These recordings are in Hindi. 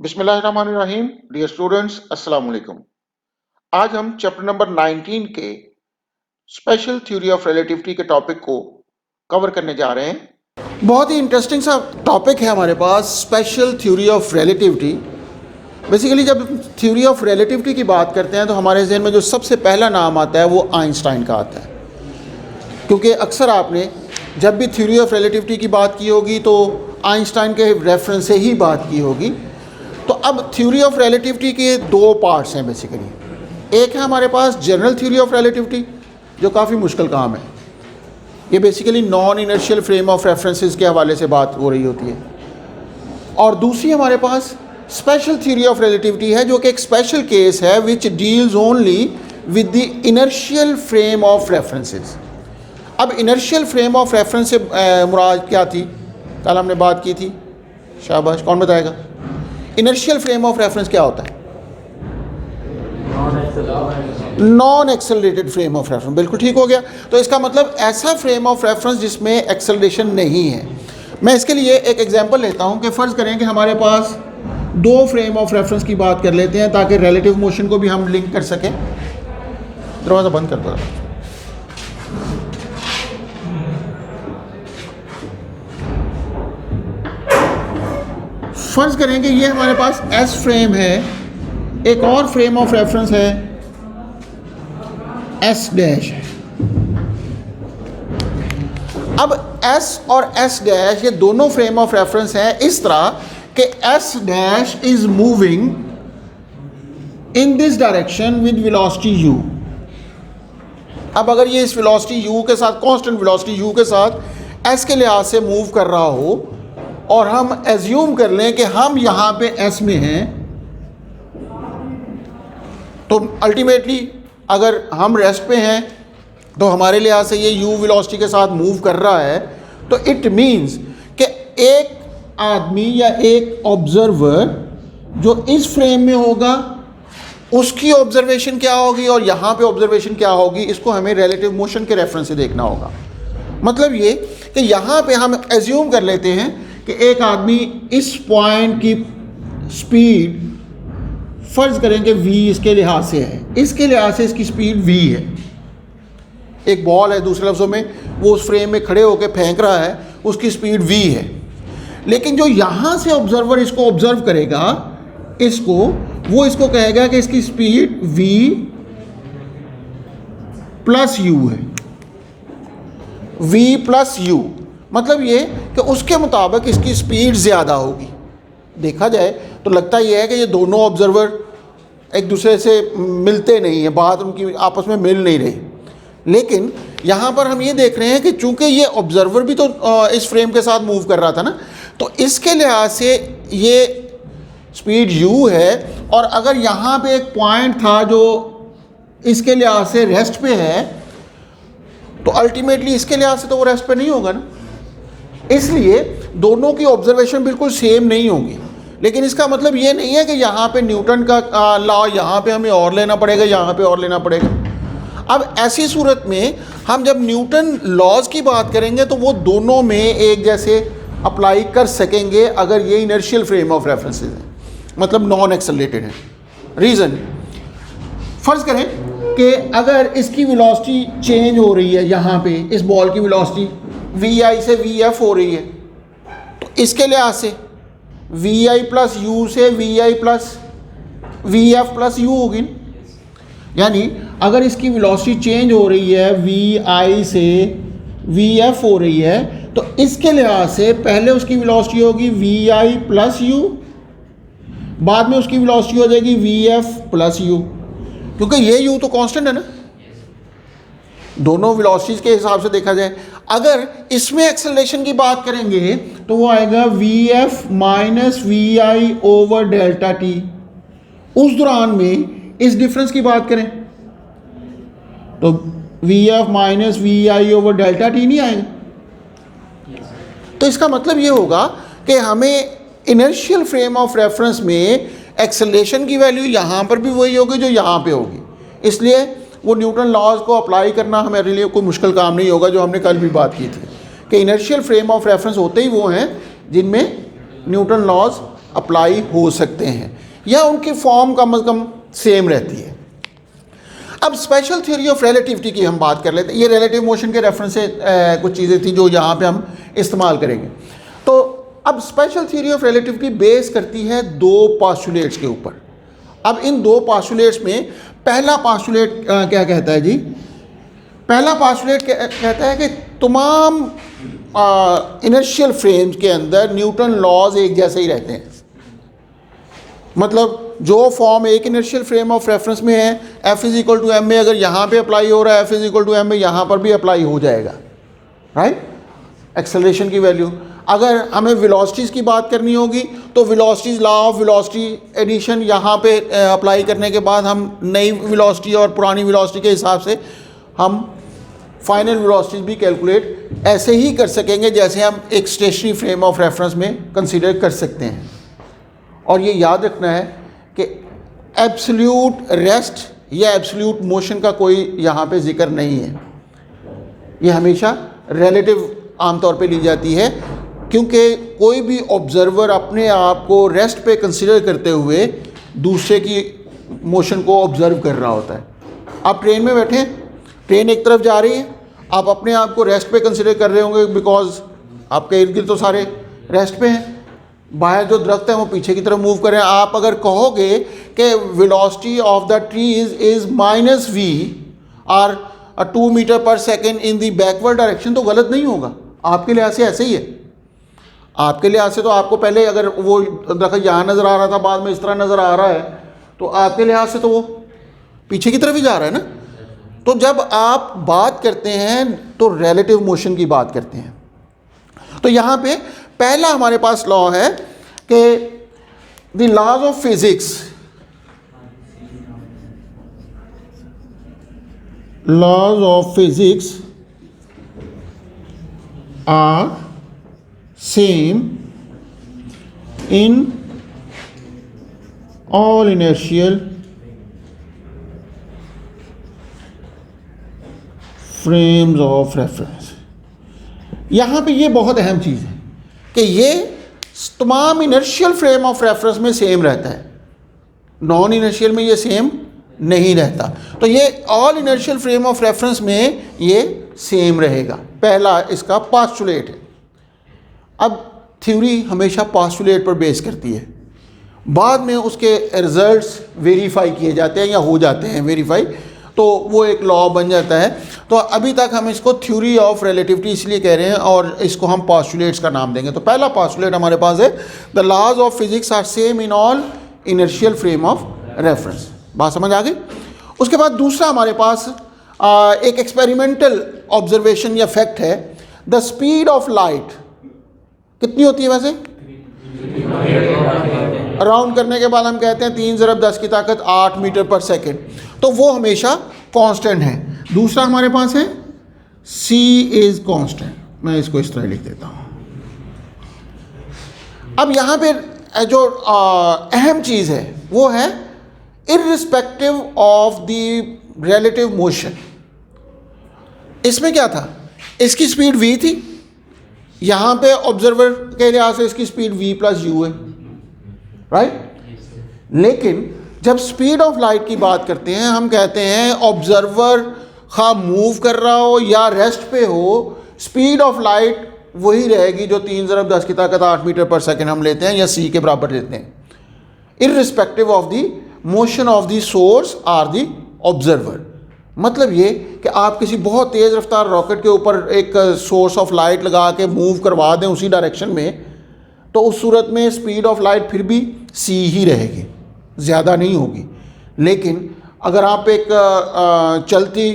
बिस्मिल्लाहिर्रहमानिर्रहीम। डियर स्टूडेंट्स, अस्सलाम वालेकुम। आज हम चैप्टर नंबर 19 के स्पेशल थ्योरी ऑफ रिलेटिविटी के टॉपिक को कवर करने जा रहे हैं। बहुत ही इंटरेस्टिंग सा टॉपिक है हमारे पास, special theory of relativity. Basically जब थ्योरी ऑफ रिलेटिविटी की बात करते हैं तो हमारे जहन में जो सबसे पहला नाम आता है वो आइंस्टाइन का आता है, क्योंकि अक्सर आपने जब भी थ्योरी ऑफ रिलेटिविटी की बात की होगी तो आइंस्टाइन के रेफरेंस से ही बात की होगी। तो अब थ्योरी ऑफ रिलेटिविटी के दो पार्ट्स हैं बेसिकली। एक है हमारे पास जनरल थ्योरी ऑफ रिलेटिविटी, जो काफ़ी मुश्किल काम है। ये basically non inertial frame of references के हवाले से बात हो रही होती है। और दूसरी हमारे पास स्पेशल थ्योरी ऑफ रिलेटिविटी है, जो कि एक स्पेशल केस है which deals only with the inertial frame of references. अब इनर्शियल फ्रेम ऑफ रेफरेंस से मुराद क्या थी? कल हमने बात की थी, शाबाश, कौन बताएगा? इनर्शियल फ्रेम ऑफ रेफरेंस क्या होता है? Non accelerated frame of reference. बिल्कुल ठीक हो गया। तो इसका मतलब ऐसा फ्रेम ऑफ रेफरेंस जिसमें एक्सेलरेशन नहीं है। मैं इसके लिए एक एग्जांपल लेता हूं कि फ़र्ज़ करें कि हमारे पास दो फ्रेम ऑफ रेफरेंस की बात कर लेते हैं ताकि रिलेटिव मोशन को भी हम लिंक कर सकें। दरवाज़ा बंद कर दो। फ़र्ज़ करें कि ये हमारे पास एस फ्रेम है, एक और फ्रेम ऑफ रेफरेंस है एस डैश है। अब एस और एस डैश ये दोनों फ्रेम ऑफ रेफरेंस हैं इस तरह कि S dash is moving in this direction with velocity u। अब अगर ये इस वेलोसिटी u के साथ, कांस्टेंट वेलोसिटी u के साथ एस के लिहाज से मूव कर रहा हो और हम एज्यूम कर लें कि हम यहाँ पे एस में हैं, तो अल्टीमेटली अगर हम रेस्ट पे हैं तो हमारे लिहाज से ये u वेलोसिटी के साथ मूव कर रहा है। तो इट मीन्स कि एक आदमी या एक ऑब्जर्वर जो इस फ्रेम में होगा उसकी ऑब्जर्वेशन क्या होगी और यहाँ पे ऑब्जर्वेशन क्या होगी, इसको हमें रिलेटिव मोशन के रेफरेंस से देखना होगा। मतलब ये कि यहाँ पे हम एज्यूम कर लेते हैं कि एक आदमी इस पॉइंट की स्पीड फ़र्ज़ करें कि v इसके लिहाज से है, इसके लिहाज से इसकी स्पीड v है। एक बॉल है, दूसरे लफ्ज़ों में वो उस फ्रेम में खड़े होकर फेंक रहा है, उसकी स्पीड v है। लेकिन जो यहाँ से ऑब्जर्वर इसको ऑब्जर्व करेगा, वो इसको कहेगा कि इसकी स्पीड v प्लस u है। v प्लस u मतलब ये कि उसके मुताबिक इसकी स्पीड ज़्यादा होगी। देखा जाए तो लगता यह है कि ये दोनों ऑब्जर्वर एक दूसरे से मिलते नहीं हैं, बात उनकी आपस में मिल नहीं रही। लेकिन यहाँ पर हम ये देख रहे हैं कि चूँकि ये ऑब्जर्वर भी तो इस फ्रेम के साथ मूव कर रहा था ना, तो इसके लिहाज से ये स्पीड u है। और अगर यहाँ पे एक पॉइंट था जो इसके लिहाज से रेस्ट पे है, तो अल्टीमेटली इसके लिहाज से तो वो रेस्ट पे नहीं होगा ना। इसलिए दोनों की ऑब्जर्वेशन बिल्कुल सेम नहीं होंगी। लेकिन इसका मतलब ये नहीं है कि यहाँ पे न्यूटन का लॉ यहाँ पे हमें और लेना पड़ेगा, यहाँ पे और लेना पड़ेगा। अब ऐसी सूरत में हम जब न्यूटन लॉज की बात करेंगे तो वो दोनों में एक जैसे अप्लाई कर सकेंगे अगर ये इनर्शियल फ्रेम ऑफ रेफरेंसेस है, मतलब नॉन एक्सेलरेटेड है। रीज़न, फ़र्ज़ करें कि अगर इसकी वेलोसिटी चेंज हो रही है, यहाँ पे इस बॉल की वेलोसिटी vi से vf हो रही है, तो इसके लिहाज से vi प्लस u से vi plus vf plus u होगी। यानी अगर इसकी वेलोसिटी चेंज हो रही है, vi से vf हो रही है, तो इसके लिहाज से पहले उसकी वेलोसिटी होगी vi प्लस u, बाद में उसकी वेलोसिटी हो जाएगी vf प्लस u, क्योंकि ये u तो कांस्टेंट है ना दोनों वेलोसिटीज़ के हिसाब से देखा जाए। अगर इसमें एक्सेलरेशन की बात करेंगे तो वो आएगा vf minus vi over delta t। उस दौरान में इस डिफरेंस की बात करें तो vf minus vi over delta t नहीं आएगा। तो इसका मतलब ये होगा कि हमें इनर्शियल फ्रेम ऑफ रेफरेंस में एक्सेलरेशन की वैल्यू यहाँ पर भी वही होगी जो यहाँ पे होगी। इसलिए वो न्यूटन लॉज को अप्लाई करना हमारे लिए कोई मुश्किल काम नहीं होगा, जो हमने कल भी बात की थी कि इनर्शियल फ्रेम ऑफ रेफरेंस होते ही वो हैं जिनमें न्यूटन लॉज अप्लाई हो सकते हैं या उनकी फॉर्म कम से कम सेम रहती है। अब स्पेशल थ्योरी ऑफ रिलेटिविटी की हम बात कर लेते हैं। ये रिलेटिव मोशन के रेफरेंस से कुछ चीज़ें थी जो यहाँ पे हम इस्तेमाल करेंगे। तो अब special theory of relativity base करती है दो पोस्टुलेट्स के ऊपर। अब इन दो पोस्टुलेट्स में पहला पोस्टुलेट क्या कहता है जी? पहला पोस्टुलेट कहता है कि तमाम इनर्शियल फ्रेम्स के अंदर न्यूटन लॉज एक जैसे ही रहते हैं। मतलब जो फॉर्म एक इनर्शियल फ्रेम ऑफ रेफरेंस में है, F is equal to M में अगर यहाँ पे अप्लाई हो रहा है, F is equal to M में यहाँ पर भी अप्लाई हो जाएगा, राइट? एक्सेलरेशन की वैल्यू। अगर हमें वेलोसिटीज़ की बात करनी होगी तो velocities, law of velocity addition यहाँ पे अप्लाई करने के बाद हम नई वेलोसिटी और पुरानी वेलोसिटी के हिसाब से हम फाइनल वेलोसिटीज़ भी कैलकुलेट ऐसे ही कर सकेंगे जैसे हम एक स्टेशनरी फ्रेम ऑफ रेफरेंस में कंसीडर कर सकते हैं। और ये याद रखना है कि एब्सोल्यूट रेस्ट या एब्सोल्यूट मोशन का कोई यहाँ पे जिक्र नहीं है। ये हमेशा रिलेटिव आमतौर पे ली जाती है, क्योंकि कोई भी ऑब्जर्वर अपने आप को रेस्ट पे कंसीडर करते हुए दूसरे की मोशन को ऑब्जर्व कर रहा होता है। आप ट्रेन में बैठे, ट्रेन एक तरफ जा रही है, आप अपने आप को रेस्ट पे कंसीडर कर रहे होंगे बिकॉज आपके इर्द गिर्द तो सारे रेस्ट पे हैं। बाहर जो दरख्त है वो पीछे की तरफ मूव कर रहे हैं। आप अगर कहोगे कि velocity of the trees is -v और 2 मीटर पर second in the backward direction, तो गलत नहीं होगा। आपके लिहाज से ऐसे ही है। आपके लिहाज से तो आपको पहले अगर वो दरख्त यहाँ नज़र आ रहा था, बाद में इस तरह नज़र आ रहा है, तो आपके लिहाज से तो वो पीछे की तरफ ही जा रहा है ना। तो जब आप बात करते हैं तो रिलेटिव मोशन की बात करते हैं। तो यहाँ पे पहला हमारे पास लॉ है कि the laws of physics, laws of physics are same in all inertial frames of reference. यहाँ पे ये बहुत अहम चीज़ है कि ये तमाम इनर्शियल फ्रेम ऑफ रेफरेंस में सेम रहता है, नॉन इनर्शियल में ये सेम नहीं रहता। तो ये all inertial frame of reference में ये सेम रहेगा। पहला इसका पोस्टुलेट है। अब थ्योरी हमेशा पोस्टुलेट पर बेस करती है, बाद में उसके रिजल्ट्स वेरीफाई किए जाते हैं या हो जाते हैं वेरीफाई, तो वो एक लॉ बन जाता है। तो अभी तक हम इसको थ्योरी ऑफ रिलेटिविटी इसलिए कह रहे हैं और इसको हम पोस्टुलेट्स का नाम देंगे। तो पहला पोस्टुलेट हमारे पास है, the laws of physics are same in all inertial frame of reference. बात समझ आ गई? उसके बाद दूसरा हमारे पास एक एक्सपेरिमेंटल ऑब्जर्वेशन या फैक्ट है, द स्पीड ऑफ लाइट कितनी होती है वैसे? राउंड करने के बाद हम कहते हैं 3 × 10 की ताकत 8 मीटर पर सेकेंड, तो वो हमेशा कांस्टेंट है। दूसरा हमारे पास है c इज कांस्टेंट। मैं इसको इस तरह लिख देता हूँ। अब यहाँ पे जो अहम चीज़ है वो है irrespective of the relative motion. इसमें क्या था? इसकी स्पीड v थी, यहाँ पे ऑब्जर्वर के लिहाज से इसकी स्पीड v + u है, राइट? लेकिन जब स्पीड ऑफ लाइट की बात करते हैं हम कहते हैं ऑब्जर्वर खा मूव कर रहा हो या रेस्ट पे हो, स्पीड ऑफ लाइट वही रहेगी जो 3 × 10 की ताकत 8 मीटर पर सेकेंड हम लेते हैं या c के बराबर लेते हैं, irrespective of the motion of the source or the observer. मतलब ये कि आप किसी बहुत तेज़ रफ्तार रॉकेट के ऊपर एक सोर्स ऑफ लाइट लगा के मूव करवा दें उसी डायरेक्शन में, तो उस सूरत में स्पीड ऑफ लाइट फिर भी c ही रहेगी, ज़्यादा नहीं होगी। लेकिन अगर आप एक चलती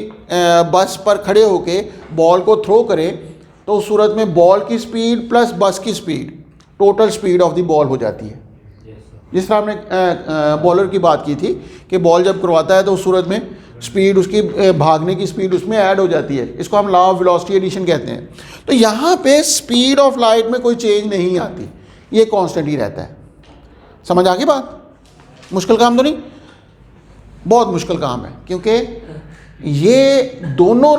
बस पर खड़े होके बॉल को थ्रो करें तो उस सूरत में बॉल की स्पीड प्लस बस की speed, total speed of the ball हो जाती है। जिस तरह हमने बॉलर की बात की थी कि बॉल जब करवाता है तो उस सूरत में स्पीड उसकी भागने की स्पीड उसमें ऐड हो जाती है। इसको हम लॉ ऑफ वेलोसिटी एडिशन कहते हैं। तो यहाँ पे स्पीड ऑफ लाइट में कोई चेंज नहीं आती, ये कांस्टेंट ही रहता है। समझ आ गई बात? मुश्किल काम तो नहीं? बहुत मुश्किल काम है, क्योंकि ये दोनों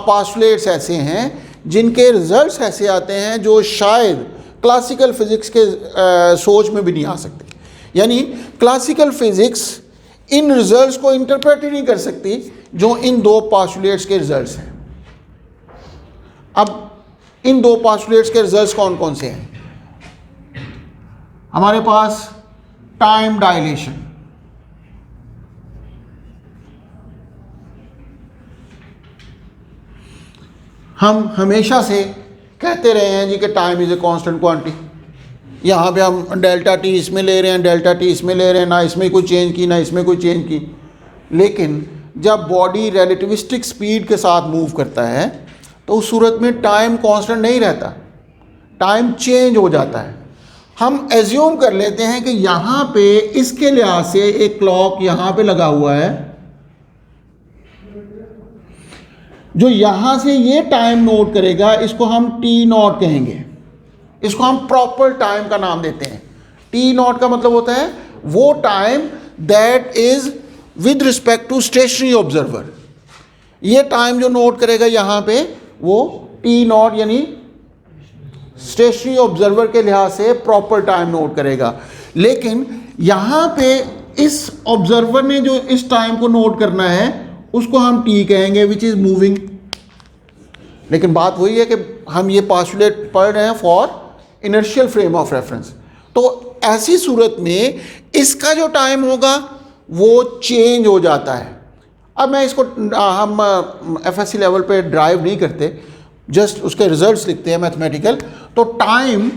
पोस्टुलेट्स ऐसे हैं जिनके रिजल्ट्स ऐसे आते हैं जो शायद क्लासिकल फिज़िक्स के सोच में भी नहीं आ सकते। यानी क्लासिकल फिज़िक्स इन रिजल्ट्स को इंटरप्रेट ही नहीं कर सकती जो इन दो पोस्टुलेट्स के रिजल्ट्स हैं। अब इन दो पोस्टुलेट्स के रिजल्ट्स कौन कौन से हैं? हमारे पास टाइम डायलेशन, हम हमेशा से कहते रहे हैं जी कि time is a constant quantity. यहाँ पे हम डेल्टा टी इसमें ले रहे हैं, डेल्टा टी इसमें ले रहे हैं, ना इसमें कोई चेंज की ना इसमें कोई चेंज की। लेकिन जब बॉडी रिलेटिविस्टिक स्पीड के साथ मूव करता है तो उस सूरत में टाइम कांस्टेंट नहीं रहता, टाइम चेंज हो जाता है। हम एज्यूम कर लेते हैं कि यहाँ पे इसके लिहाज से एक क्लॉक यहाँ पे लगा हुआ है, जो यहाँ से ये टाइम नोट करेगा, इसको हम टी नॉट कहेंगे। इसको हम प्रॉपर टाइम का नाम देते हैं। टी नॉट का मतलब होता है वो time that is with respect to stationary observer. ये टाइम जो नोट करेगा यहाँ पे वो टी नॉट यानी स्टेशनरी ऑब्जर्वर के लिहाज से प्रॉपर टाइम नोट करेगा। लेकिन यहाँ पे इस ऑब्जर्वर ने जो इस टाइम को नोट करना है उसको हम टी कहेंगे, विच इज़ मूविंग। लेकिन बात वही है कि हम ये पोस्टुलेट पढ़ रहे हैं for inertial frame of reference. तो ऐसी सूरत में इसका जो टाइम होगा वो चेंज हो जाता है। अब मैं इसको हम एफएससी लेवल पे ड्राइव नहीं करते, जस्ट उसके रिजल्ट्स लिखते हैं मैथमेटिकल। तो टाइम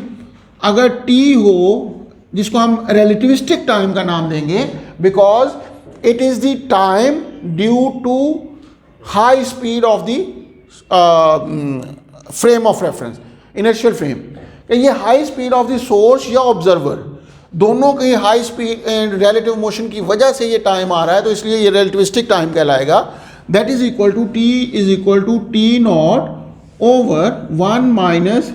अगर टी हो, जिसको हम रिलेटिविस्टिक टाइम का नाम देंगे, because it is the time due to high speed of the frame of reference, inertial frame. ये high speed of the source या ऑब्जर्वर दोनों की high speed and relative motion की वजह से ये टाइम आ रहा है, तो इसलिए ये रिलेटिविस्टिक टाइम कहलाएगा। That is equal to T is equal to T naught over 1 minus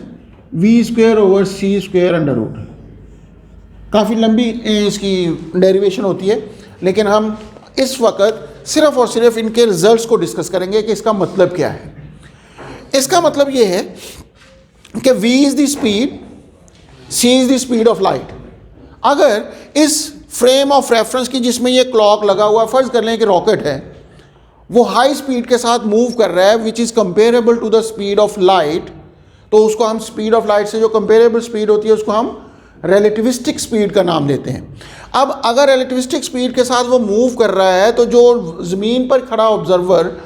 V square over C square under root. काफ़ी लंबी इसकी डेरिवेशन होती है, लेकिन हम इस वक्त सिर्फ और सिर्फ इनके रिजल्ट्स को डिस्कस करेंगे कि इसका मतलब क्या है। इसका मतलब ये है कि v is the speed, c is the speed of light. अगर इस फ्रेम ऑफ रेफरेंस की जिसमें ये क्लॉक लगा हुआ, फ़र्ज़ कर लें कि रॉकेट है, वो हाई स्पीड के साथ मूव कर रहा है which is comparable to the speed of light, तो उसको हम स्पीड ऑफ लाइट से जो कंपेरेबल स्पीड होती है उसको हम रिलेटिविस्टिक स्पीड का नाम देते हैं। अब अगर रिलेटिविस्टिक स्पीड के साथ वो मूव कर रहा है तो जो ज़मीन पर खड़ा ऑब्जर्वर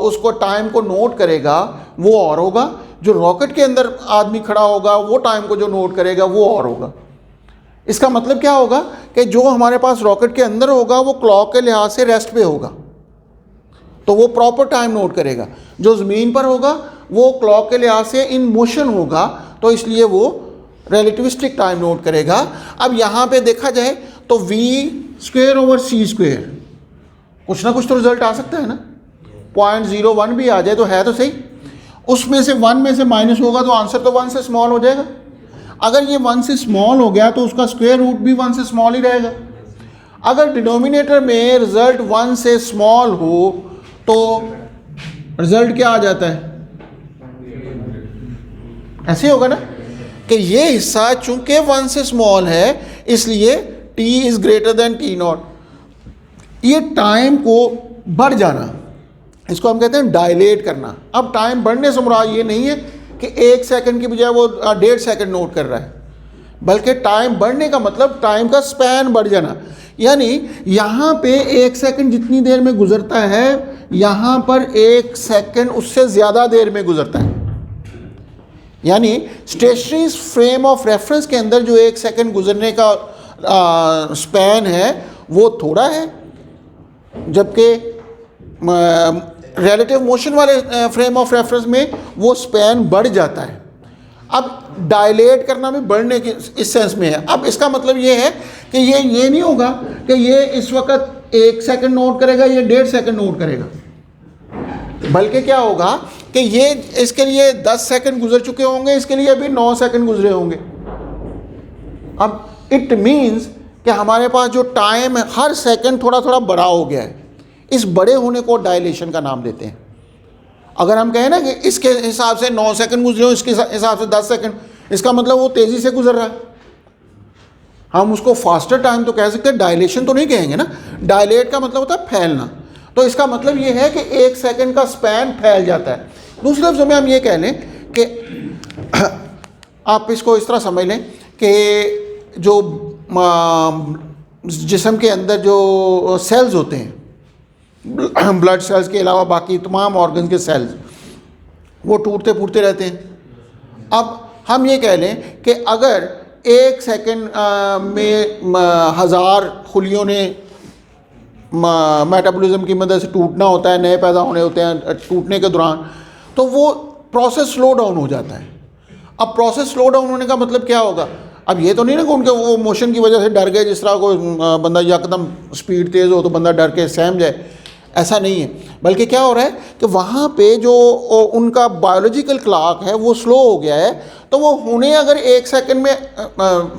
उसको टाइम को नोट करेगा वो और होगा, जो रॉकेट के अंदर आदमी खड़ा होगा वो टाइम को जो नोट करेगा वो और होगा। इसका मतलब क्या होगा कि जो हमारे पास रॉकेट के अंदर होगा वो क्लॉक के लिहाज से रेस्ट पे होगा, तो वो प्रॉपर टाइम नोट करेगा। जो ज़मीन पर होगा वो क्लॉक के लिहाज से इन मोशन होगा, तो इसलिए वो रिलेटिविस्टिक टाइम नोट करेगा। अब यहाँ पे देखा जाए तो v square over C square, कुछ ना कुछ तो रिजल्ट आ सकता है ना। 0.01 भी आ जाए तो है तो सही, उसमें से 1 में से माइनस होगा तो आंसर तो 1 से स्मॉल हो जाएगा। अगर ये 1 से स्मॉल हो गया तो उसका स्क्वायर रूट भी 1 से स्मॉल ही रहेगा। अगर डिनोमिनेटर में रिजल्ट 1 से स्मॉल हो तो रिजल्ट क्या आ जाता है, ऐसे होगा ना कि ये हिस्सा चूंकि 1 से स्मॉल है इसलिए t is greater than T not. ये टाइम को बढ़ जाना, इसको हम कहते हैं डायलेट करना। अब टाइम बढ़ने से मुराद ये नहीं है कि 1 सेकंड की बजाय वो 1.5 सेकंड नोट कर रहा है, बल्कि टाइम बढ़ने का मतलब टाइम का स्पैन बढ़ जाना। यानी यहाँ पे 1 सेकंड जितनी देर में गुजरता है, यहाँ पर 1 सेकंड उससे ज़्यादा देर में गुजरता है। यानी स्टेशनरी फ्रेम ऑफ रेफरेंस के अंदर जो 1 सेकंड गुजरने का स्पैन है वो थोड़ा है, जबकि रिलेटिव मोशन वाले फ्रेम ऑफ रेफरेंस में वो स्पैन बढ़ जाता है। अब डायलेट करना भी बढ़ने की इस सेंस में है। अब इसका मतलब ये है कि ये नहीं होगा कि ये इस वक्त 1 सेकंड नोट करेगा, ये 1.5 सेकंड नोट करेगा, बल्कि क्या होगा कि ये इसके लिए 10 सेकंड गुजर चुके होंगे, इसके लिए अभी 9 सेकंड गुजरे होंगे। अब इट मीन्स कि हमारे पास जो टाइम है हर सेकंड थोड़ा थोड़ा बड़ा हो गया है। इस बड़े होने को डायलेशन का नाम देते हैं। अगर हम कहें ना कि इसके हिसाब से 9 सेकंड गुजरे हो, इसके हिसाब से 10 सेकंड, इसका मतलब वो तेज़ी से गुजर रहा है। हम उसको फास्टर टाइम तो कह सकते हैं, डायलेशन तो नहीं कहेंगे ना। डायलेट का मतलब होता है फैलना। तो इसका मतलब ये है कि 1 सेकंड का स्पैन फैल जाता है। दूसरे लफ्ज़ों में हम ये कह लें कि आप इसको इस तरह समझ लें कि जो जिस्म के अंदर जो सेल्स होते हैं, ब्लड सेल्स के अलावा बाकी तमाम ऑर्गन के सेल्स, वो टूटते फूटते रहते हैं। अब हम ये कह लें कि अगर 1 सेकंड में 1000 खुलियों ने मेटाबॉलिज्म की मदद से टूटना होता है, नए पैदा होने होते हैं टूटने के दौरान, तो वो प्रोसेस स्लो डाउन हो जाता है। अब प्रोसेस स्लो डाउन होने का मतलब क्या होगा? अब ये तो नहीं ना कि उनके वो मोशन की वजह से डर गए, जिस तरह कोई बंदा यकदम स्पीड तेज़ हो तो बंदा डर के सहम जाए, ऐसा नहीं है। बल्कि क्या हो रहा है कि वहाँ पे जो उनका बायोलॉजिकल क्लॉक है वो स्लो हो गया है। तो वो उन्हें अगर 1 सेकंड में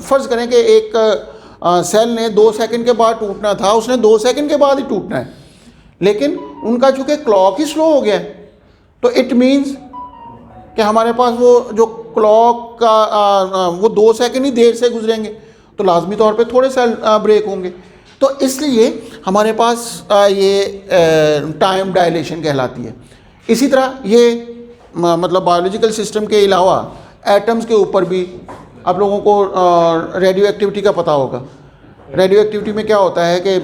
फ़र्ज़ करें कि एक सेल ने 2 सेकंड के बाद टूटना था, उसने 2 सेकंड के बाद ही टूटना है, लेकिन उनका चूँकि क्लॉक ही स्लो हो गया है, तो इट मीन्स कि हमारे पास वो जो क्लॉक का वो 2 सेकंड ही देर से गुजरेंगे, तो लाजमी तौर पे थोड़े सेल ब्रेक होंगे। तो इसलिए हमारे पास ये टाइम डायलेशन कहलाती है। इसी तरह ये मतलब बायोलॉजिकल सिस्टम के अलावा एटम्स के ऊपर भी आप लोगों को रेडियो एक्टिविटी का पता होगा। रेडियो एक्टिविटी में क्या होता है कि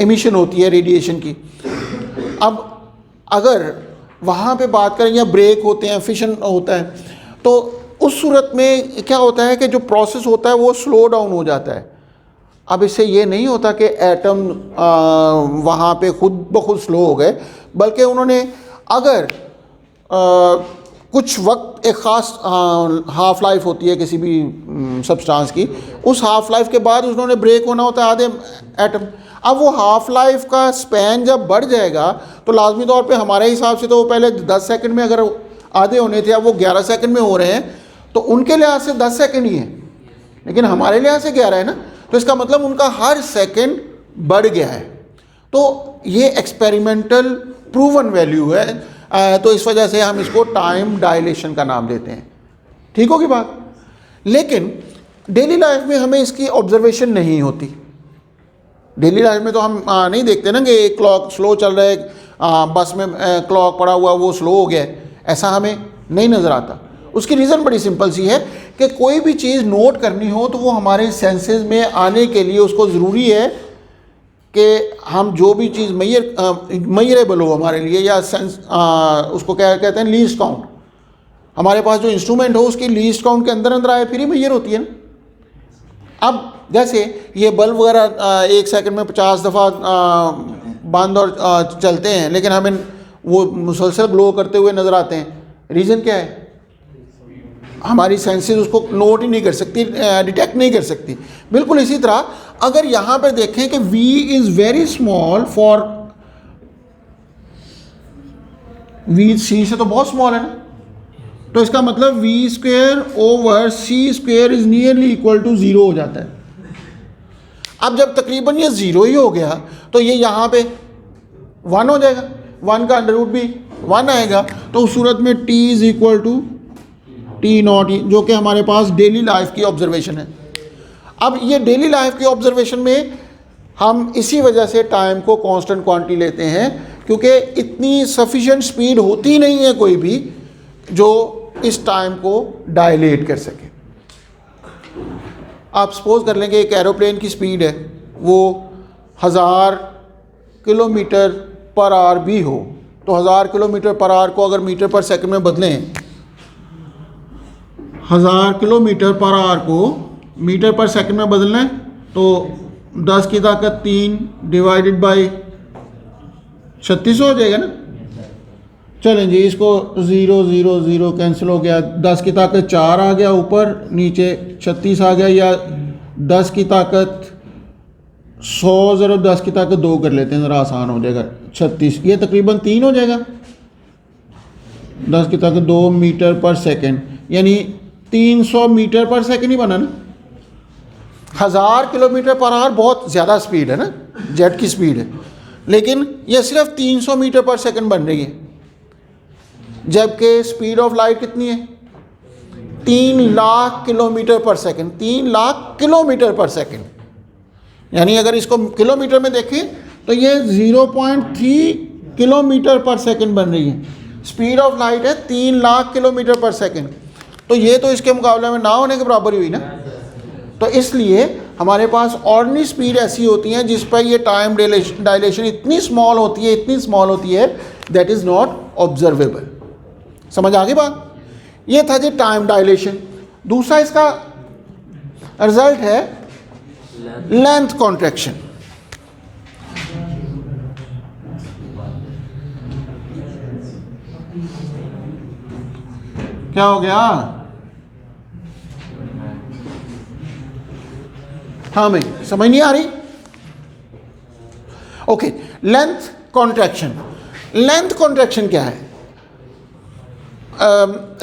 एमिशन होती है रेडिएशन की। अब अगर वहाँ पे बात करें या ब्रेक होते हैं, फिशन होता है, तो उस सूरत में क्या होता है कि जो प्रोसेस होता है वो स्लो डाउन हो जाता है। अब इससे ये नहीं होता कि एटम वहाँ पे खुद ब खुद स्लो हो गए, बल्कि उन्होंने अगर कुछ वक्त एक ख़ास हाफ़ लाइफ होती है किसी भी सब्सटेंस की, उस हाफ़ लाइफ के बाद उन्होंने ब्रेक होना होता है आधे एटम। अब वो हाफ़ लाइफ का स्पैन जब बढ़ जाएगा तो लाजमी तौर पे हमारे हिसाब से तो वो पहले 10 सेकंड में अगर आधे होने थे, अब वो 11 सेकंड में हो रहे हैं, तो उनके लिहाज से 10 सेकंड ही है, लेकिन हमारे लिहाज से 11 है ना। तो इसका मतलब उनका हर सेकंड बढ़ गया है। तो ये एक्सपेरिमेंटल प्रूवन वैल्यू है, तो इस वजह से हम इसको टाइम डायलेशन का नाम देते हैं। ठीक होगी बात? लेकिन डेली लाइफ में हमें इसकी ऑब्जर्वेशन नहीं होती। डेली लाइफ में तो हम नहीं देखते ना कि क्लॉक स्लो चल रहा है, बस में क्लॉक पड़ा हुआ वो स्लो हो गया है, ऐसा हमें नहीं नज़र आता। उसकी रीज़न बड़ी सिंपल सी है कि कोई भी चीज़ नोट करनी हो तो वो हमारे सेंसेस में आने के लिए उसको ज़रूरी है कि हम जो भी चीज़ मैयरेबल हो हमारे लिए, या सेंस उसको क्या कहते हैं, लीस्ट काउंट। हमारे पास जो इंस्ट्रूमेंट हो उसकी लीस्ट काउंट के अंदर अंदर आए फिर ही मैयर होती है ना। अब जैसे ये बल्ब वगैरह 1 सेकंड में 50 दफ़ा बंद और चलते हैं, लेकिन हमें वो मुसलसल ग्लो करते हुए नज़र आते हैं। रीज़न क्या है? हमारी सेंसेस उसको नोट ही नहीं कर सकती, डिटेक्ट नहीं कर सकती। बिल्कुल इसी तरह अगर यहाँ पर देखें कि v is very small for v c से तो बहुत स्मॉल है ना, तो इसका मतलब v square over c square is nearly equal to 0 हो जाता है। अब जब तकरीबन ये 0 ही हो गया तो ये यहाँ पे 1 हो जाएगा, 1 का अंडर रूट भी 1 आएगा। तो उस सूरत में t is equal to T naught, जो कि हमारे पास डेली लाइफ की ऑब्जर्वेशन है। अब ये डेली लाइफ की ऑब्जर्वेशन में हम इसी वजह से टाइम को कांस्टेंट क्वांटिटी लेते हैं, क्योंकि इतनी सफिशिएंट स्पीड होती नहीं है कोई भी जो इस टाइम को डायलेट कर सके। आप सपोज कर लेंगे एक एरोप्लेन की स्पीड है वो 1000 किलोमीटर पर आवर भी हो, तो 1000 किलोमीटर पर आवर को अगर मीटर पर सेकंड में बदलें, 1000 किलोमीटर पर आवर को मीटर पर सेकंड में बदलना है तो 10 की ताकत 3 डिवाइडेड बाई 3600 हो जाएगा ना। चलें जी, इसको 0 0 0 कैंसिल हो गया, 10 की ताकत 4 आ गया ऊपर, नीचे 36 आ गया, या 10 की ताकत 100 ज़रा 10 की ताकत 2 कर लेते हैं, ज़रा आसान हो जाएगा, 36, ये तकरीबन 3 हो जाएगा। 10 की ताकत 2 मीटर पर सेकंड, यानी 300 मीटर पर सेकंड ही बना ना। 1000 किलोमीटर पर आवर बहुत ज़्यादा स्पीड है ना, जेट की स्पीड है, लेकिन यह सिर्फ 300 मीटर पर सेकंड बन रही है, जबकि स्पीड ऑफ लाइट कितनी है? 3 लाख किलोमीटर पर सेकंड, 3 लाख किलोमीटर पर सेकंड। यानी अगर इसको किलोमीटर में देखें तो ये 0.3 किलोमीटर पर सेकंड बन रही है। स्पीड ऑफ लाइट है 3 लाख किलोमीटर पर सेकंड, तो ये तो इसके मुकाबले में ना होने के बराबर ही हुई ना। तो इसलिए हमारे पास ऑर्डिनरी स्पीड ऐसी होती हैं जिस पर ये टाइम डायलेशन इतनी स्मॉल होती है दैट इज़ नॉट ऑब्जर्वेबल। समझ आ गई बात? ये था जी टाइम डायलेशन। दूसरा इसका रिजल्ट है लेंथ कॉन्ट्रैक्शन। क्या हो गया? हाँ भाई, समझ नहीं आ रही? Okay, length contraction. Length contraction क्या है?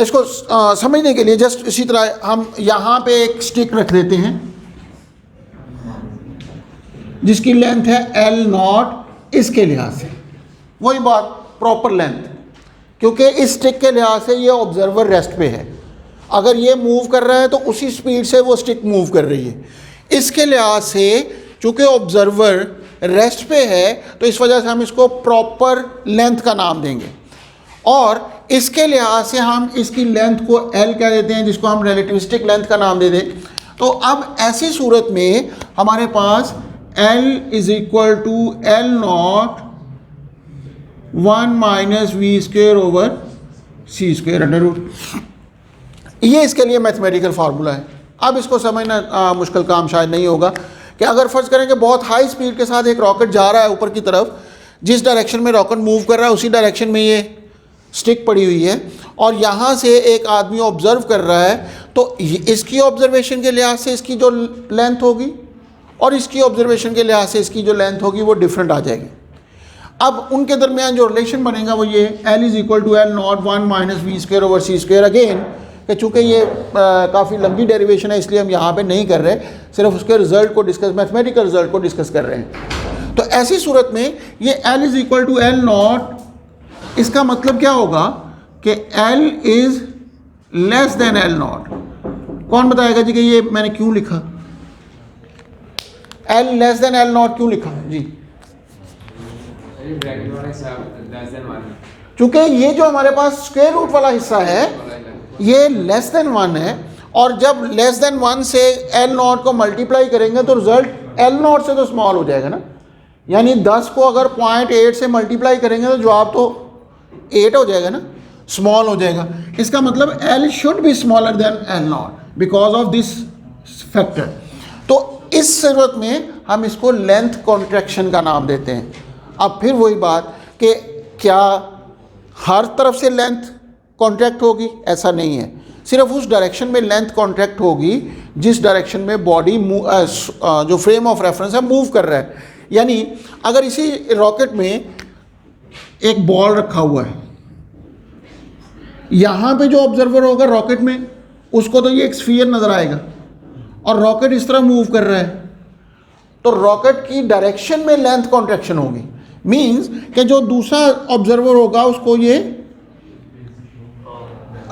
इसको समझने के लिए जस्ट इसी तरह हम यहां पे एक स्टिक रख देते हैं जिसकी लेंथ है L0 इसके लिहाज से। वही बात, प्रॉपर लेंथ, क्योंकि इस स्टिक के लिहाज से ये ऑब्जर्वर रेस्ट पे है। अगर ये मूव कर रहा है तो उसी स्पीड से वो स्टिक मूव कर रही है। इसके लिहाज से चूँकि ऑब्जर्वर रेस्ट पे है तो इस वजह से हम इसको प्रॉपर लेंथ का नाम देंगे, और इसके लिहाज से हम इसकी लेंथ को L कह देते हैं, जिसको हम रिलेटिविस्टिक लेंथ का नाम दे दें। तो अब ऐसी सूरत में हमारे पास L is equal to L0 1 minus V square over C square under root. ये इसके लिए मैथमेटिकल फार्मूला है। अब इसको समझना मुश्किल काम शायद नहीं होगा कि अगर फ़र्ज़ करें कि बहुत हाई स्पीड के साथ एक रॉकेट जा रहा है ऊपर की तरफ, जिस डायरेक्शन में रॉकेट मूव कर रहा है उसी डायरेक्शन में ये स्टिक पड़ी हुई है, और यहाँ से एक आदमी ऑब्ज़र्व कर रहा है, तो इसकी ऑब्जर्वेशन के लिहाज से इसकी जो लेंथ होगी और इसकी ऑब्जर्वेशन के लिहाज से इसकी जो लेंथ होगी वो डिफरेंट आ जाएगी। अब उनके दरमियान जो रिलेशन बनेगा वो ये L is equal to L0 1 minus V square over C square. Again कि चूँकि ये काफ़ी लंबी डेरिवेशन है इसलिए हम यहाँ पे नहीं कर रहे, सिर्फ उसके रिजल्ट को डिस्कस, मैथमेटिकल रिजल्ट को डिस्कस कर रहे हैं। तो ऐसी सूरत में ये L is equal to L0, इसका मतलब क्या होगा कि L is less than L0। कौन बताएगा जी कि ये मैंने क्यों लिखा? L लेस देन L0 क्यों लिखा जी? चूँकि ये जो हमारे पास स्क्वायर रूट वाला हिस्सा है ये लेस देन 1 है, और जब लेस देन 1 से L0 को मल्टीप्लाई करेंगे तो रिजल्ट L0 से तो स्मॉल हो जाएगा ना। यानी 10 को अगर 0.8 से मल्टीप्लाई करेंगे तो जवाब तो 8 हो जाएगा ना, स्मॉल हो जाएगा। इसका मतलब L should be smaller than L0 because of this factor. तो इस सूरत में हम इसको लेंथ कॉन्ट्रैक्शन का नाम देते हैं। अब फिर वही बात कि क्या हर तरफ से लेंथ कॉन्ट्रैक्ट होगी? ऐसा नहीं है, सिर्फ उस डायरेक्शन में लेंथ कॉन्ट्रैक्ट होगी जिस डायरेक्शन में बॉडी जो फ्रेम ऑफ रेफरेंस है मूव कर रहा है। यानी अगर इसी रॉकेट में एक बॉल रखा हुआ है, यहाँ पे जो ऑब्जर्वर होगा रॉकेट में उसको तो ये एक स्फीयर नज़र आएगा, और रॉकेट इस तरह मूव कर रहा है, तो रॉकेट की डायरेक्शन में लेंथ कॉन्ट्रैक्शन होगी। मीन्स कि जो दूसरा ऑब्जर्वर होगा उसको ये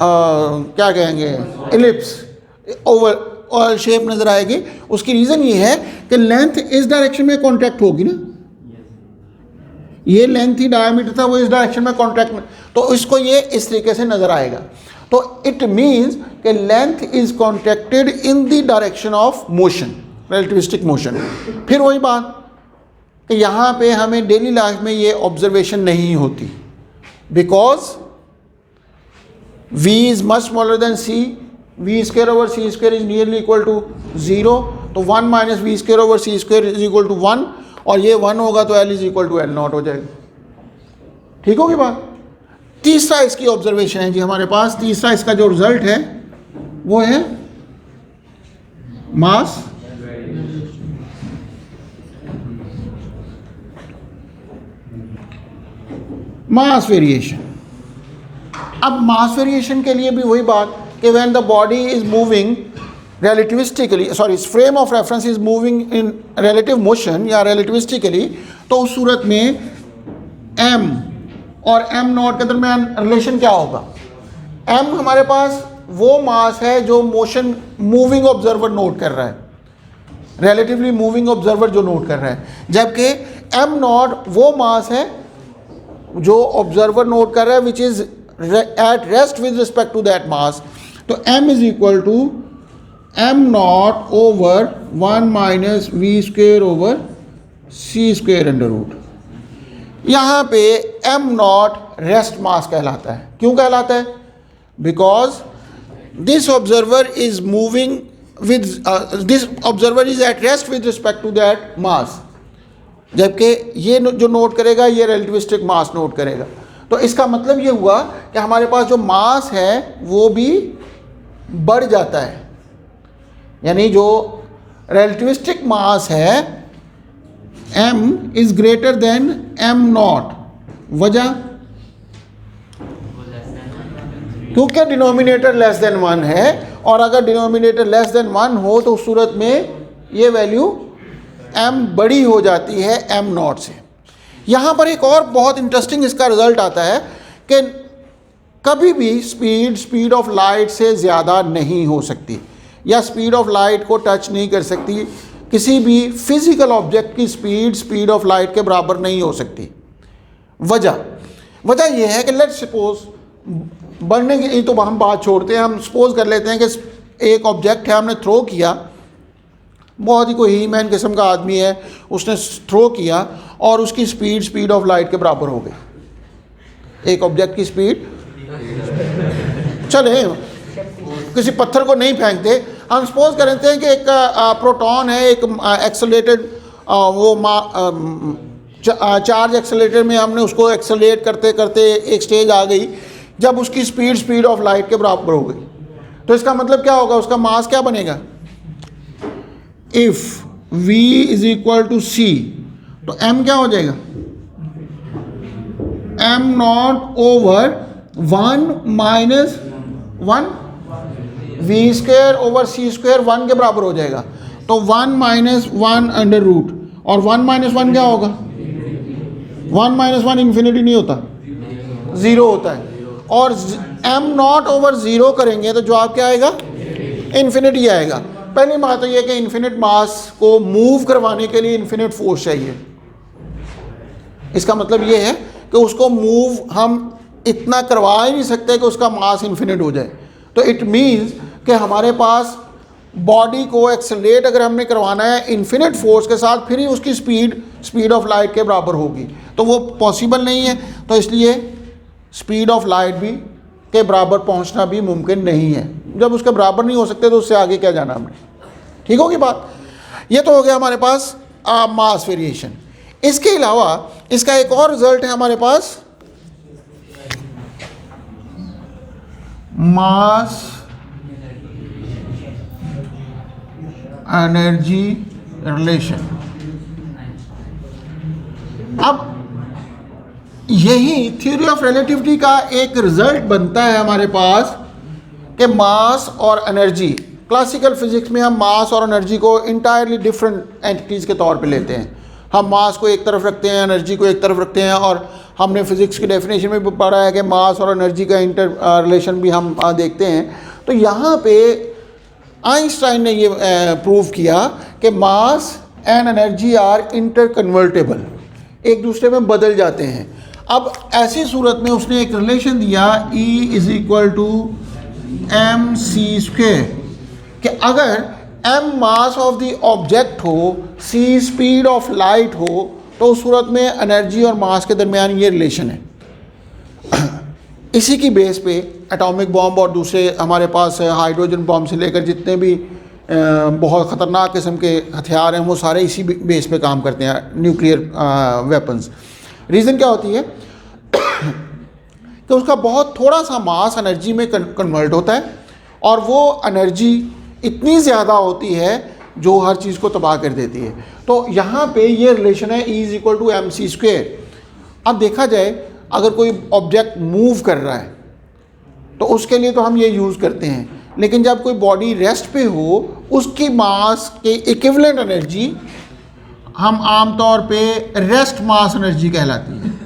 क्या कहेंगे, इलिप्स, ओवल शेप नज़र आएगी। उसकी रीज़न ये है कि लेंथ इस डायरेक्शन में कॉन्ट्रैक्ट होगी ना, ये लेंथ ही डायमीटर था वो इस डायरेक्शन में कॉन्ट्रैक्ट में, तो इसको ये इस तरीके से नज़र आएगा। तो इट मीन्स कि length is contracted in the direction of motion, relativistic motion. फिर वही बात कि यहाँ पे हमें डेली लाइफ में ये ऑब्जर्वेशन नहीं होती, because v is much smaller than c, v square over c square is nearly equal to 0, तो 1 minus v square over c square is equal to 1, और ये 1 होगा तो L is equal to L0 हो जाएगा। ठीक होगी बात? तीसरा इसकी ऑब्जर्वेशन है जी हमारे पास। तीसरा इसका जो रिजल्ट है वो है मास वेरिएशन। अब मास वेरिएशन के लिए भी वही बात कि when the body is moving relativistically, sorry frame of reference is moving in relative motion या रिलेटिविस्टिकली, तो उस सूरत में m और m नॉट के दरमियान रिलेशन क्या होगा? m हमारे पास वो मास है जो मोशन मूविंग ऑब्जर्वर नोट कर रहा है, रिलेटिवली मूविंग ऑब्जर्वर जो नोट कर रहा है, जबकि एम नॉट वो मास है जो ऑब्जर्वर नोट कर रहा है which is at rest with respect to that mass. तो m is equal to M naught over 1 minus V square over C square under root. यहाँ पे एम नॉट रेस्ट मास कहलाता है। क्यों कहलाता है? Because this observer is moving with this observer is at rest with respect to that mass, जबकि ये जो नोट करेगा ये रिलेटिविस्टिक मास नोट करेगा। तो इसका मतलब ये हुआ कि हमारे पास जो मास है वो भी बढ़ जाता है, यानी जो रिलेटिविस्टिक मास है m is greater than m not. वजह क्योंकि डिनोमिनेटर लेस देन 1 है, और अगर डिनोमिनेटर लेस देन 1 हो तो उस सूरत में ये वैल्यू m बड़ी हो जाती है m नॉट से। यहाँ पर एक और बहुत इंटरेस्टिंग इसका रिजल्ट आता है कि कभी भी स्पीड ऑफ लाइट से ज़्यादा नहीं हो सकती, या स्पीड ऑफ लाइट को टच नहीं कर सकती। किसी भी फिजिकल ऑब्जेक्ट की स्पीड ऑफ लाइट के बराबर नहीं हो सकती। वजह यह है कि लेट्स सपोज बढ़ने की तो हम बात छोड़ते हैं, हम सपोज कर लेते हैं कि एक ऑब्जेक्ट है, हमने थ्रो किया, बहुत ही कोई हीमैन किस्म का आदमी है, उसने थ्रो किया और उसकी स्पीड ऑफ लाइट के बराबर हो गई। एक ऑब्जेक्ट की स्पीड, चले किसी पत्थर को नहीं फेंकते, हम सपोज करते हैं कि एक प्रोटॉन है, एक एक्सेलरेटेड चार्ज एक्सेलरेटर में हमने उसको एक्सेलरेट करते करते एक स्टेज आ गई जब उसकी स्पीड ऑफ लाइट के बराबर हो गई। तो इसका मतलब क्या होगा? उसका मास क्या बनेगा? If v is equal to c, तो m क्या हो जाएगा? m naught over 1 minus 1 v square over c square 1 के बराबर हो जाएगा। तो 1 माइनस 1 अंडर रूट, और 1 माइनस 1 क्या होगा? 1 माइनस 1 इन्फिनिटी नहीं होता, 0 होता है। और m नॉट ओवर 0 करेंगे तो जवाब क्या आएगा? इन्फिनिटी आएगा। पहली बात तो ये कि इन्फिनिट मास को मूव करवाने के लिए इन्फिनिट फोर्स चाहिए। इसका मतलब ये है कि उसको मूव हम इतना करवा ही नहीं सकते कि उसका मास इन्फिनिट हो जाए। तो इट मीन्स कि हमारे पास बॉडी को एक्सेलरेट अगर हमने करवाना है इन्फिनिट फोर्स के साथ, फिर ही उसकी स्पीड ऑफ लाइट के बराबर होगी, तो वो पॉसिबल नहीं है। तो इसलिए स्पीड ऑफ लाइट भी के बराबर पहुंचना भी मुमकिन नहीं है। जब उसके बराबर नहीं हो सकते तो उससे आगे क्या जाना हमने। ठीक होगी बात? ये तो हो गया हमारे पास मास वेरिएशन। इसके अलावा इसका एक और रिजल्ट है हमारे पास, मास एनर्जी रिलेशन। अब यही थ्योरी ऑफ रिलेटिविटी का एक रिजल्ट बनता है हमारे पास कि मास और एनर्जी, क्लासिकल फिजिक्स में हम मास और एनर्जी को इंटायरली डिफरेंट एंटिटीज़ के तौर पे लेते हैं। हम मास को एक तरफ रखते हैं, एनर्जी को एक तरफ रखते हैं, और हमने फिजिक्स की डेफिनेशन में भी पढ़ा है कि मास और एनर्जी का इंटर रिलेशन भी हम देखते हैं। तो यहाँ पे आइंस्टाइन ने ये प्रूव किया कि mass and energy are interconvertible, एक दूसरे में बदल जाते हैं। अब ऐसी सूरत में उसने एक रिलेशन दिया E is equal to M C square, कि अगर m mass of the object हो, c स्पीड ऑफ लाइट हो, तो उस सूरत में एनर्जी और मास के दरमियान ये रिलेशन है। इसी की बेस पे एटॉमिक बॉम्ब और दूसरे हमारे पास हाइड्रोजन बॉम्ब से लेकर जितने भी बहुत ख़तरनाक किस्म के हथियार हैं वो सारे इसी बेस पे काम करते हैं, न्यूक्लियर वेपन्स। रीज़न क्या होती है कि उसका बहुत थोड़ा सा मास एनर्जी में कन्वर्ट होता है, और वो एनर्जी इतनी ज़्यादा होती है जो हर चीज़ को तबाह कर देती है। तो यहाँ पे ये रिलेशन है E is equal to M C square. अब देखा जाए अगर कोई ऑब्जेक्ट मूव कर रहा है तो उसके लिए तो हम ये यूज़ करते हैं, लेकिन जब कोई बॉडी रेस्ट पे हो उसकी मास के इक्विवेलेंट एनर्जी हम आम तौर पे रेस्ट मास एनर्जी कहलाती है।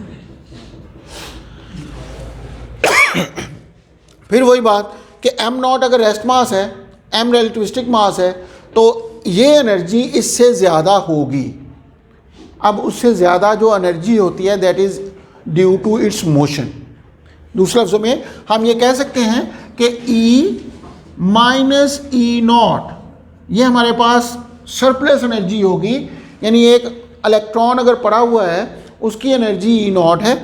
फिर वही बात कि m नॉट अगर रेस्ट मास है, m रिलेटिविस्टिक मास है, तो ये एनर्जी इससे ज़्यादा होगी। अब उससे ज़्यादा जो एनर्जी होती है that is due to its motion. दूसरे लफ्ज़ों में हम ये कह सकते हैं कि E माइनस ई नॉट, ये हमारे पास सरप्लस एनर्जी होगी, यानी एक इलेक्ट्रॉन अगर पड़ा हुआ है उसकी एनर्जी ई नॉट है,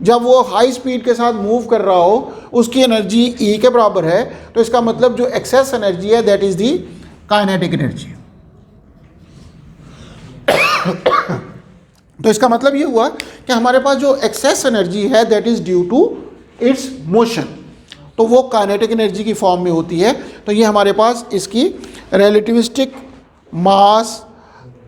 जब वो हाई स्पीड के साथ मूव कर रहा हो उसकी एनर्जी ई के बराबर है, तो इसका मतलब जो एक्सेस एनर्जी है that is the kinetic energy. तो इसका मतलब ये हुआ कि हमारे पास जो एक्सेस एनर्जी है that is due to its motion, तो वो काइनेटिक एनर्जी की फॉर्म में होती है। तो ये हमारे पास इसकी रिलेटिविस्टिक मास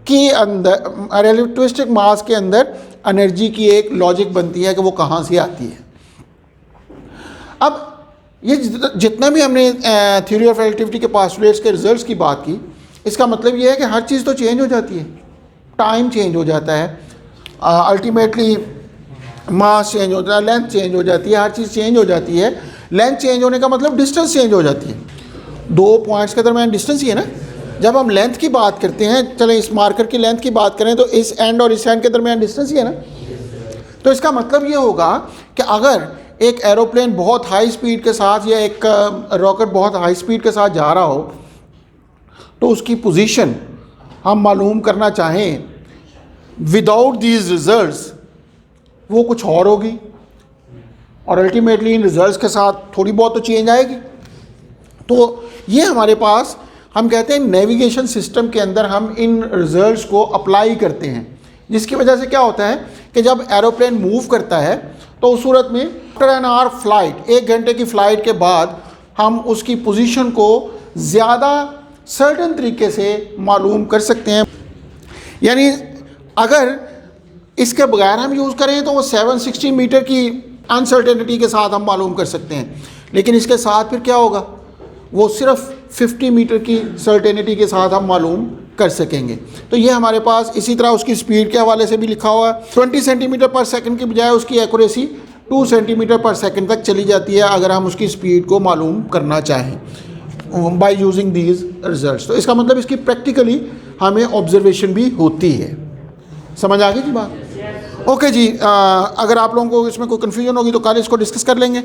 के अंदर, रिलेटिविस्टिक मास के अंदर एनर्जी की एक लॉजिक बनती है कि वो कहाँ से आती है। अब ये जितना भी हमने थ्योरी ऑफ रिलेटिविटी के पास्टुलेट्स के रिजल्ट्स की बात की, इसका मतलब ये है कि हर चीज़ तो चेंज हो जाती है, टाइम चेंज हो जाता है, अल्टीमेटली मास चेंज होता है, लेंथ चेंज हो जाती है, हर चीज़ चेंज हो जाती है। लेंथ चेंज होने का मतलब डिस्टेंस चेंज हो जाती है, दो पॉइंट्स के दरमियान डिस्टेंस ही है ना। जब हम लेंथ की बात करते हैं, चलें इस मार्कर की लेंथ की बात करें, तो इस एंड और इस एंड के दरमियान डिस्टेंस ही है ना। तो इसका मतलब ये होगा कि अगर एक एरोप्लेन बहुत हाई स्पीड के साथ या एक रॉकेट बहुत हाई स्पीड के साथ जा रहा हो, तो उसकी पोजीशन हम मालूम करना चाहें विदाउट दीज रिजल्ट्स, वो कुछ और होगी, और अल्टीमेटली इन रिजल्ट्स के साथ थोड़ी बहुत तो चेंज आएगी। तो ये हमारे पास, हम कहते हैं नेविगेशन सिस्टम के अंदर हम इन रिजल्ट्स को अप्लाई करते हैं, जिसकी वजह से क्या होता है कि जब एरोप्लेन मूव करता है तो उस सूरत में आफ्टर एन आवर फ्लाइट, 1 घंटे की फ़्लाइट के बाद हम उसकी पोजीशन को ज़्यादा सर्टेन तरीके से मालूम कर सकते हैं। यानी अगर इसके बगैर हम यूज़ करें तो वो 760 मीटर की अनसर्टेनिटी के साथ हम मालूम कर सकते हैं, लेकिन इसके साथ फिर क्या होगा, वो सिर्फ 50 मीटर की सर्टेनिटी के साथ हम मालूम कर सकेंगे। तो ये हमारे पास इसी तरह उसकी स्पीड के हवाले से भी लिखा हुआ है, 20 सेंटीमीटर पर सेकंड की बजाय उसकी एक्यूरेसी 2 सेंटीमीटर पर सेकंड तक चली जाती है अगर हम उसकी स्पीड को मालूम करना चाहें बाय यूजिंग दीज रिजल्ट्स। तो इसका मतलब इसकी प्रैक्टिकली हमें ऑब्जर्वेशन भी होती है। समझ आ गई जी बात? ओके जी, अगर आप लोगों को इसमें कोई कन्फ्यूजन होगी तो कल इसको डिस्कस कर लेंगे।